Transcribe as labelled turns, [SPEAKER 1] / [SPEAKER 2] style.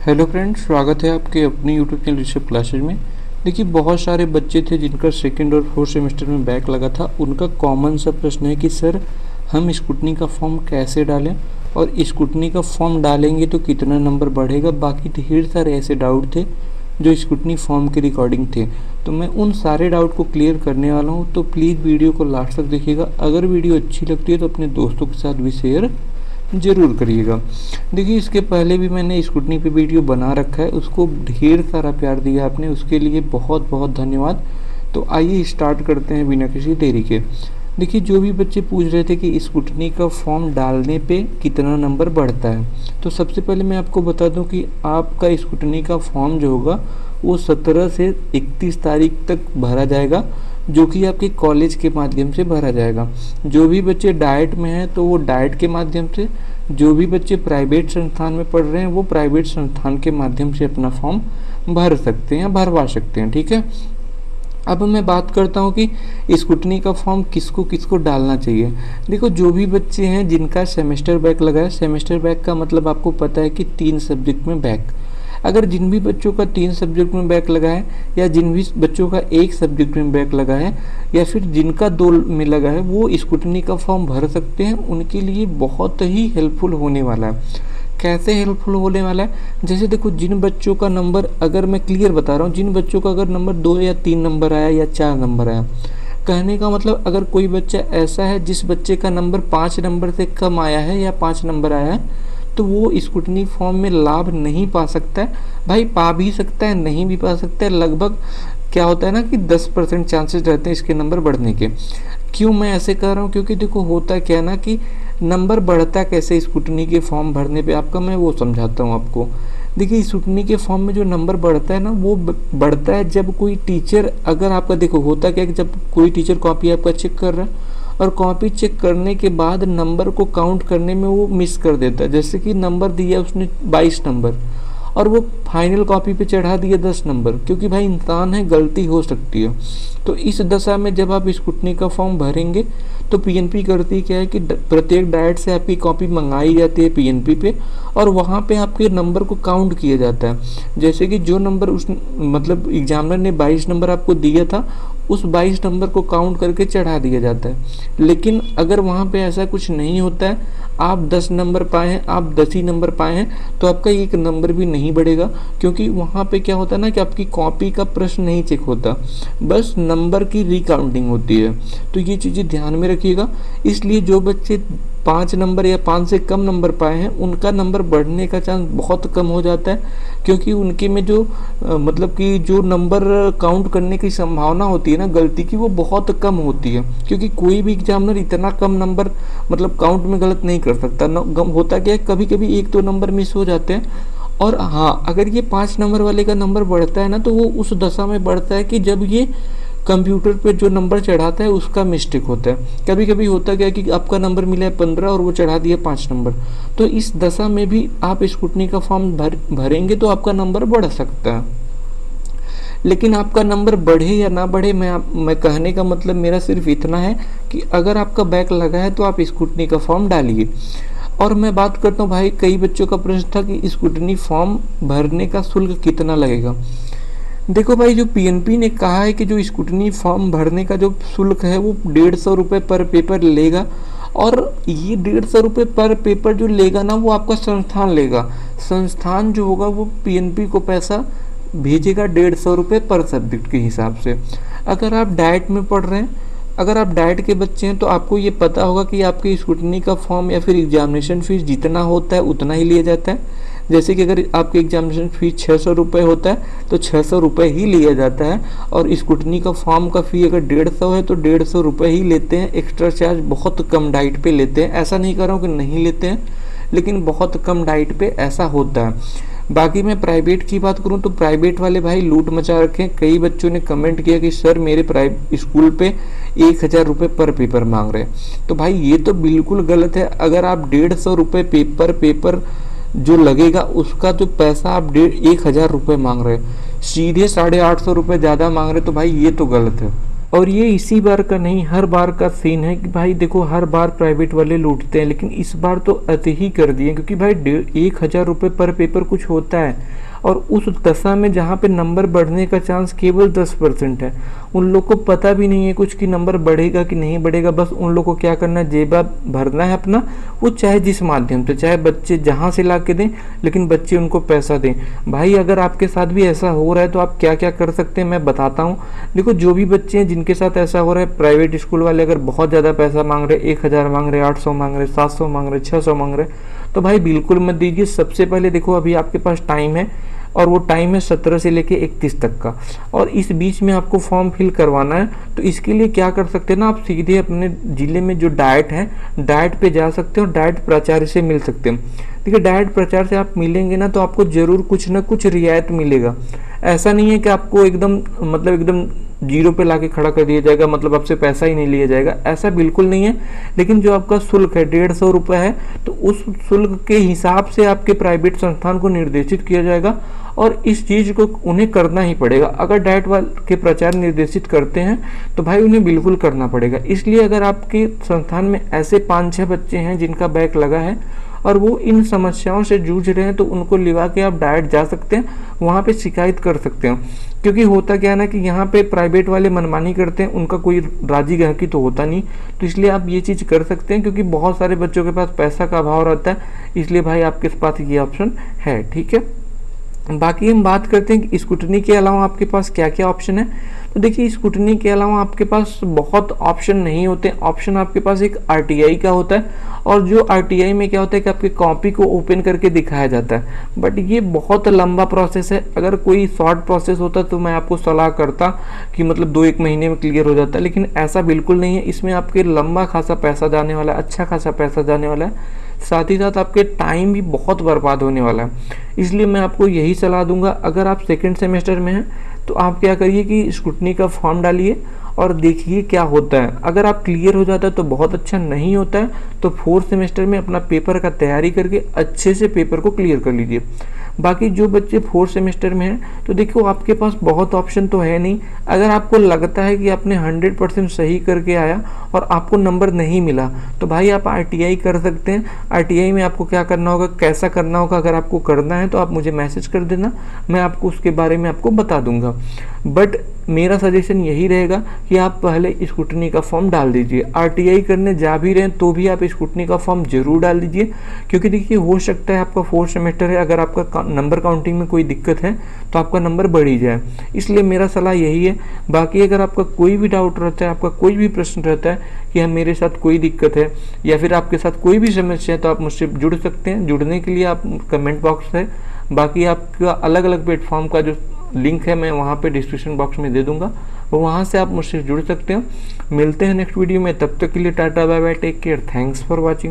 [SPEAKER 1] Hello friends, स्वागत है आपके अपनी यूट्यूब चैनल ऋषभ क्लासेज में। देखिए, बहुत सारे बच्चे थे जिनका सेकंड और फोर्थ सेमेस्टर में बैक लगा था। उनका कॉमन सा प्रश्न है कि सर हम स्कूटनी का फॉर्म कैसे डालें और स्कूटनी का फॉर्म डालेंगे तो कितना नंबर बढ़ेगा। बाकी ढेर सारे ऐसे डाउट थे जो स्कूटनी फॉर्म के रिकॉर्डिंग थे, तो मैं उन सारे डाउट को क्लियर करने वाला हूँ। तो प्लीज़ वीडियो को लास्ट तक देखिएगा। अगर वीडियो अच्छी लगती है तो अपने दोस्तों के साथ भी शेयर ज़रूर करिएगा। देखिए, इसके पहले भी मैंने स्कूटनी पे वीडियो बना रखा है, उसको ढेर सारा प्यार दिया आपने, उसके लिए बहुत बहुत धन्यवाद। तो आइए स्टार्ट करते हैं बिना किसी देरी के। देखिए, जो भी बच्चे पूछ रहे थे कि स्कूटनी का फॉर्म डालने पे कितना नंबर बढ़ता है, तो सबसे पहले मैं आपको बता दूं कि आपका स्कूटनी का फॉर्म जो होगा वो 17 से 31 तारीख तक भरा जाएगा, जो कि आपके कॉलेज के माध्यम से भरा जाएगा। जो भी बच्चे डाइट में हैं तो वो डाइट के माध्यम से, जो भी बच्चे प्राइवेट संस्थान में पढ़ रहे हैं वो प्राइवेट संस्थान के माध्यम से अपना फॉर्म भर सकते हैं, भरवा सकते हैं। ठीक है, अब मैं बात करता हूँ कि स्कूटनी का फॉर्म किसको किसको डालना चाहिए। देखो, जो भी बच्चे हैं जिनका सेमेस्टर बैक लगा है, सेमेस्टर बैक का मतलब आपको पता है कि 3 सब्जेक्ट में बैक। अगर जिन भी बच्चों का 3 सब्जेक्ट में बैक लगा है, या जिन भी बच्चों का 1 सब्जेक्ट में बैक लगा है, या फिर जिनका 2 में लगा है, वो स्कूटनी का फॉर्म भर सकते हैं। उनके लिए बहुत ही हेल्पफुल होने वाला है। कैसे हेल्पफुल होने वाला है? जैसे देखो, जिन बच्चों का नंबर, अगर मैं क्लियर बता रहा हूँ, जिन बच्चों का अगर नंबर 2 या 3 नंबर आया या 4 नंबर आया, कहने का मतलब अगर कोई बच्चा ऐसा है जिस बच्चे का नंबर 5 नंबर से कम आया है या 5 नंबर आया है, तो वो स्कूटनी फॉर्म में लाभ नहीं पा सकता है। भाई, पा भी सकता है, नहीं भी पा सकता है। लगभग क्या होता है ना कि 10% चांसेस रहते हैं इसके नंबर बढ़ने के। क्यों मैं ऐसे कह रहा हूँ? क्योंकि देखो, होता क्या ना कि नंबर बढ़ता कैसे स्कूटनी के फॉर्म भरने पे, आपका मैं वो समझाता हूँ आपको। देखिए, स्कूटनी के फॉर्म में जो नंबर बढ़ता है ना, वो बढ़ता है जब कोई टीचर, अगर आपका देखो होता क्या है कि जब कोई टीचर कॉपी आपका चेक कर रहा है और कॉपी चेक करने के बाद नंबर को काउंट करने में वो मिस कर देता है। जैसे कि नंबर दिया उसने 22 नंबर और वो फाइनल कॉपी पे चढ़ा दिया 10 नंबर, क्योंकि भाई इंसान है, गलती हो सकती है। तो इस दशा में जब आप स्कूटनी का फॉर्म भरेंगे तो पीएनपी करती क्या है कि प्रत्येक डाइट से आपकी कॉपी मंगाई जाती है पीएनपी पे, और वहाँ पे आपके नंबर को काउंट किया जाता है। जैसे कि जो नंबर उस मतलब एग्जामिनर ने 22 नंबर आपको दिया था, उस 22 नंबर को काउंट करके चढ़ा दिया जाता है। लेकिन अगर वहाँ पे ऐसा कुछ नहीं होता है, आप 10 नंबर पाए हैं, आप 10 ही नंबर पाए हैं, तो आपका एक नंबर भी नहीं बढ़ेगा, क्योंकि वहाँ पे क्या होता है ना कि आपकी कॉपी का प्रश्न नहीं चेक होता, बस नंबर की रिकाउंटिंग होती है। तो ये चीज़ें ध्यान में रखिएगा। इसलिए जो बच्चे 5 नंबर या 5 से कम नंबर पाए हैं, उनका नंबर बढ़ने का चांस बहुत कम हो जाता है, क्योंकि उनके में जो मतलब कि जो नंबर काउंट करने की संभावना होती है ना गलती की, वो बहुत कम होती है। क्योंकि कोई भी एग्जामिनर इतना कम नंबर मतलब काउंट में गलत नहीं कर सकता। होता क्या है, कभी कभी 1-2 नंबर मिस हो जाते हैं। और हाँ, अगर ये 5 नंबर वाले का नंबर बढ़ता है ना, तो वो उस दशा में बढ़ता है कि जब ये कंप्यूटर पे जो नंबर चढ़ाता है उसका मिस्टेक होता है। कभी कभी होता क्या है कि आपका नंबर मिला है 15 और वो चढ़ा दिया 5 नंबर, तो इस दशा में भी आप स्कूटनी का फॉर्म भरेंगे तो आपका नंबर बढ़ सकता है। लेकिन आपका नंबर बढ़े या ना बढ़े, मैं कहने का मतलब मेरा सिर्फ इतना है कि अगर आपका बैक लगा है तो आप स्कूटनी का फॉर्म डालिए। और मैं बात करता हूँ भाई, कई बच्चों का प्रश्न था कि स्कूटनी फॉर्म भरने का शुल्क कितना लगेगा। देखो भाई, जो पीएनपी ने कहा है कि जो स्कूटनी फॉर्म भरने का जो शुल्क है वो 150 रुपये पर पेपर लेगा, और ये 150 रुपये पर पेपर जो लेगा ना, वो आपका संस्थान लेगा। संस्थान जो होगा वो पीएनपी को पैसा भेजेगा 150 रुपये पर सब्जेक्ट के हिसाब से। अगर आप डाइट में पढ़ रहे हैं, अगर आप डाइट के बच्चे हैं, तो आपको ये पता होगा कि आपके स्कूटनी का फॉर्म या फिर एग्जामिनेशन फीस जितना होता है उतना ही लिया जाता है। जैसे कि अगर आपके एग्जामिनेशन फीस 600 रुपये होता है तो 600 रुपये ही लिया जाता है, और स्कूटनी का फॉर्म का फ़ी अगर 150 है तो 150 रुपये ही लेते हैं। एक्स्ट्रा चार्ज बहुत कम डाइट पे लेते हैं। ऐसा नहीं कर रहा हूँ कि नहीं लेते हैं, लेकिन बहुत कम डाइट पे ऐसा होता है। बाकी मैं प्राइवेट की बात करूं तो प्राइवेट वाले भाई लूट मचा रखे। कई बच्चों ने कमेंट किया कि सर मेरे प्राइवेट स्कूल पे 1000 रुपये पर पेपर मांग रहे हैं। तो भाई ये तो बिल्कुल गलत है। अगर आप 150 रुपये पेपर जो लगेगा उसका जो पैसा आप 1000 रुपये मांग रहे हैं, सीधे 850 रुपये ज़्यादा मांग रहे हैं, तो भाई ये तो गलत है। और ये इसी बार का नहीं, हर बार का सीन है कि भाई देखो हर बार प्राइवेट वाले लूटते हैं, लेकिन इस बार तो अति ही कर दिए, क्योंकि भाई 1,000 रुपये पर पेपर कुछ होता है, और उस दशा में जहाँ पे नंबर बढ़ने का चांस केवल 10% है। उन लोग को पता भी नहीं है कुछ कि नंबर बढ़ेगा कि नहीं बढ़ेगा, बस उन लोग को क्या करना है, जेबा भरना है अपना, वो चाहे जिस माध्यम से, चाहे बच्चे जहाँ से ला के दें, लेकिन बच्चे उनको पैसा दें। भाई अगर आपके साथ भी ऐसा हो रहा है तो आप क्या क्या कर सकते हैं मैं बताता हूँ। देखो जो भी बच्चे हैं जिनके साथ ऐसा हो रहा है, प्राइवेट स्कूल वाले अगर बहुत ज़्यादा पैसा मांग रहे, 1,000 मांग रहे, 800 मांग रहे, 700 मांग रहे, 600 मांग रहे, तो भाई बिल्कुल मत दीजिए। सबसे पहले देखो अभी आपके पास टाइम है, और वो टाइम है 17 से लेके 31 तक का, और इस बीच में आपको फॉर्म फिल करवाना है। तो इसके लिए क्या कर सकते हैं ना, आप सीधे अपने ज़िले में जो डाइट है, डाइट पे जा सकते हो, डाइट प्राचार्य से मिल सकते हैं। देखिए डाइट प्राचार्य से आप मिलेंगे ना तो आपको ज़रूर कुछ ना कुछ रियायत मिलेगा। ऐसा नहीं है कि आपको एकदम मतलब एकदम जीरो पे लाके खड़ा कर दिया जाएगा, मतलब आपसे पैसा ही नहीं लिया जाएगा, ऐसा बिल्कुल नहीं है। लेकिन जो आपका शुल्क है 150 रुपये है, तो उस शुल्क के हिसाब से आपके प्राइवेट संस्थान को निर्देशित किया जाएगा, और इस चीज़ को उन्हें करना ही पड़ेगा। अगर डाइट वाले के प्राचार्य निर्देशित करते हैं तो भाई उन्हें बिल्कुल करना पड़ेगा। इसलिए अगर आपके संस्थान में ऐसे 5-6 बच्चे हैं जिनका बैक लगा है और वो इन समस्याओं से जूझ रहे हैं, तो उनको लिवा के आप डाइट जा सकते हैं, वहाँ पे शिकायत कर सकते हैं। क्योंकि होता क्या है ना कि यहाँ पे प्राइवेट वाले मनमानी करते हैं, उनका कोई राजी गाहकी तो होता नहीं, तो इसलिए आप ये चीज़ कर सकते हैं। क्योंकि बहुत सारे बच्चों के पास पैसा का अभाव रहता है, इसलिए भाई आपके पास ये ऑप्शन है, ठीक है। बाकी हम बात करते हैं कि स्कूटनी के अलावा आपके पास क्या क्या ऑप्शन है। तो देखिए स्कूटनी के अलावा आपके पास बहुत ऑप्शन नहीं होते। ऑप्शन आपके पास एक आरटीआई का होता है, और जो आरटीआई में क्या होता है कि आपकी कॉपी को ओपन करके दिखाया जाता है, बट ये बहुत लंबा प्रोसेस है। अगर कोई शॉर्ट प्रोसेस होता तो मैं आपको सलाह करता कि मतलब 2-1 महीने में क्लियर हो जाता, लेकिन ऐसा बिल्कुल नहीं है। इसमें आपके लंबा खासा पैसा जाने वाला है, अच्छा खासा पैसा जाने वाला है, साथ ही साथ आपके टाइम भी बहुत बर्बाद होने वाला है। इसलिए मैं आपको यही सलाह दूंगा, अगर आप सेकंड सेमेस्टर में हैं तो आप क्या करिए कि स्कूटनी का फॉर्म डालिए और देखिए क्या होता है। अगर आप क्लियर हो जाता है तो बहुत अच्छा, नहीं होता है तो 4th सेमेस्टर में अपना पेपर का तैयारी करके अच्छे से पेपर को क्लियर कर लीजिए। बाकी जो बच्चे 4th सेमेस्टर में हैं तो देखो आपके पास बहुत ऑप्शन तो है नहीं। अगर आपको लगता है कि आपने 100% सही करके आया और आपको नंबर नहीं मिला, तो भाई आप आरटीआई कर सकते हैं। आरटीआई में आपको क्या करना होगा, कैसा करना होगा, अगर आपको करना है तो आप मुझे मैसेज कर देना, मैं आपको उसके बारे में आपको बता दूंगा। बट मेरा सजेशन यही रहेगा कि आप पहले स्कूटनी का फॉर्म डाल दीजिए। आरटीआई करने जा भी रहे हैं तो भी आप स्कूटनी का फॉर्म जरूर डाल दीजिए, क्योंकि देखिए हो सकता है आपका 4th सेमेस्टर है, अगर आपका नंबर काउंटिंग में कोई दिक्कत है तो आपका नंबर बढ़ ही जाए। इसलिए मेरा सलाह यही है। बाकी अगर आपका कोई भी डाउट रहता है, आपका कोई भी प्रश्न रहता है कि हम मेरे साथ कोई दिक्कत है या फिर आपके साथ कोई भी समस्या है, तो आप मुझसे जुड़ सकते हैं। जुड़ने के लिए आप कमेंट बॉक्स है, बाकी आपका अलग अलग प्लेटफॉर्म का जो लिंक है मैं वहाँ पे डिस्क्रिप्शन बॉक्स में दे दूंगा, वो वहाँ से आप मुझसे जुड़ सकते हैं। मिलते हैं नेक्स्ट वीडियो में, तब तक के लिए tata bye bye, take care, thanks for watching.